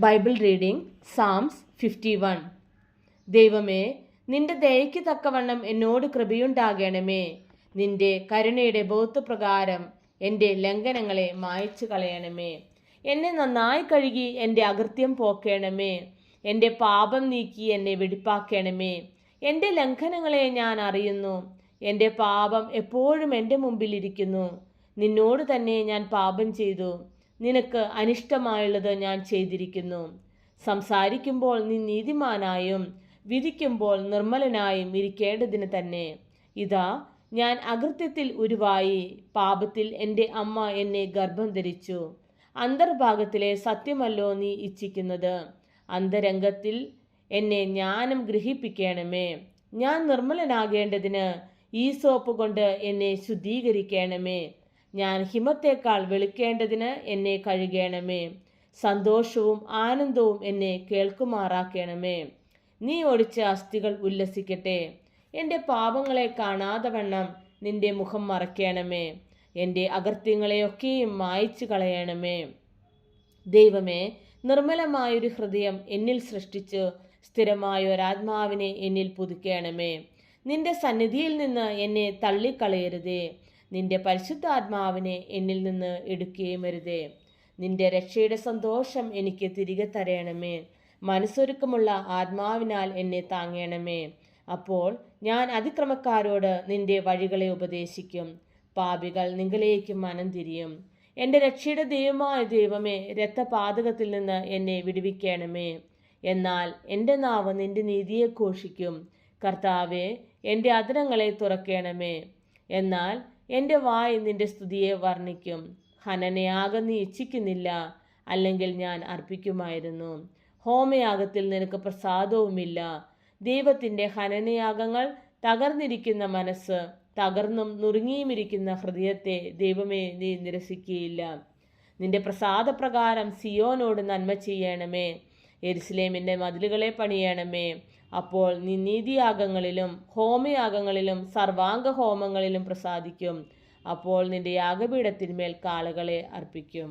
Bible reading സാംസ് 51. ദൈവമേ, നിന്റെ ദയയ്ക്ക് തക്കവണ്ണം എന്നോട് കൃപയുണ്ടാകണമേ. നിന്റെ കരുണയുടെ ബോധപ്രകാരം എൻ്റെ ലംഘനങ്ങളെ മായ്ച്ചു കളയണമേ. എന്നെ നന്നായി കഴുകി എൻ്റെ അകൃത്യം പോക്കണമേ. എൻ്റെ പാപം നീക്കി എന്നെ വെടിപ്പാക്കണമേ. എൻ്റെ ലംഘനങ്ങളെ ഞാൻ അറിയുന്നു. എൻ്റെ പാപം എപ്പോഴും എൻ്റെ മുമ്പിലിരിക്കുന്നു. നിന്നോട് തന്നെ ഞാൻ പാപം ചെയ്തു. നിനക്ക് അനിഷ്ടമായുള്ളത് ഞാൻ ചെയ്തിരിക്കുന്നു. സംസാരിക്കുമ്പോൾ നീ നീതിമാനായും വിധിക്കുമ്പോൾ നിർമ്മലനായും ഇരിക്കേണ്ടതിന് തന്നെ. ഇതാ, ഞാൻ അകൃത്യത്തിൽ ഉരുവായി. പാപത്തിൽ എൻ്റെ അമ്മ എന്നെ ഗർഭം ധരിച്ചു. അന്തർഭാഗത്തിലെ സത്യമല്ലോ നീ ഇച്ഛിക്കുന്നത്. അന്തരംഗത്തിൽ എന്നെ ജ്ഞാനം ഗ്രഹിപ്പിക്കണമേ. ഞാൻ നിർമ്മലനാകേണ്ടതിന് ഈസോപ്പ് കൊണ്ട് എന്നെ ശുദ്ധീകരിക്കണമേ. ഞാൻ ഹിമത്തേക്കാൾ വെളുക്കേണ്ടതിന് എന്നെ കഴുകണമേ. സന്തോഷവും ആനന്ദവും എന്നെ കേൾക്കുമാറാക്കണമേ. നീ ഒടിച്ച അസ്ഥികൾ ഉല്ലസിക്കട്ടെ. എൻ്റെ പാപങ്ങളെ കാണാതെ വണ്ണം നിന്റെ മുഖം മറയ്ക്കണമേ. എൻ്റെ അകൃത്യങ്ങളെയൊക്കെയും മായ്ച്ചു കളയണമേ. ദൈവമേ, നിർമ്മലമായൊരു ഹൃദയം എന്നിൽ സൃഷ്ടിച്ചു സ്ഥിരമായ ഒരാത്മാവിനെ എന്നിൽ പുതുക്കണമേ. നിന്റെ സന്നിധിയിൽ നിന്ന് എന്നെ തള്ളിക്കളയരുതേ. നിന്റെ പരിശുദ്ധാത്മാവിനെ എന്നിൽ നിന്ന് എടുക്കുകയും അരുതേ. നിന്റെ രക്ഷയുടെ സന്തോഷം എനിക്ക് തിരികെ തരയണമേ. മനസ്സൊരുക്കമുള്ള ആത്മാവിനാൽ എന്നെ താങ്ങണമേ. അപ്പോൾ ഞാൻ അതിക്രമക്കാരോട് നിന്റെ വഴികളെ ഉപദേശിക്കും. പാപികൾ നിങ്ങളിലേക്ക് മനം തിരിയും. എൻ്റെ രക്ഷയുടെ ദൈവമായ ദൈവമേ, രക്തപാതകത്തിൽ നിന്ന് എന്നെ വിടുവിക്കണമേ. എന്നാൽ എൻ്റെ നാവ് നിന്റെ നീതിയെ ഘോഷിക്കും. കർത്താവേ, എൻ്റെ അധരങ്ങളെ തുറക്കണമേ. എന്നാൽ എൻ്റെ വായ് നിന്റെ സ്തുതിയെ വർണ്ണിക്കും. ഹനനയാഗം നീ ഇച്ഛിക്കുന്നില്ല, അല്ലെങ്കിൽ ഞാൻ അർപ്പിക്കുമായിരുന്നു. ഹോമയാഗത്തിൽ നിനക്ക് പ്രസാദവുമില്ല. ദൈവത്തിൻ്റെ ഹനനയാഗങ്ങൾ തകർന്നിരിക്കുന്ന മനസ്സ്, തകർന്നും നുറുങ്ങിയുമിരിക്കുന്ന ഹൃദയത്തെ ദൈവമേ നീ നിരസിക്കുകയില്ല. നിന്റെ പ്രസാദപ്രകാരം സിയോനോട് നന്മ ചെയ്യണമേ. യെരുശലേമിൻ്റെ മതിലുകളെ പണിയണമേ. അപ്പോൾ നീ നീതിയാഗങ്ങളിലും ഹോമയാഗങ്ങളിലും സർവാംഗ ഹോമങ്ങളിലും പ്രസാദിക്കും. അപ്പോൾ നിന്റെ യാഗപീഠത്തിന്മേൽ കാളകളെ അർപ്പിക്കും.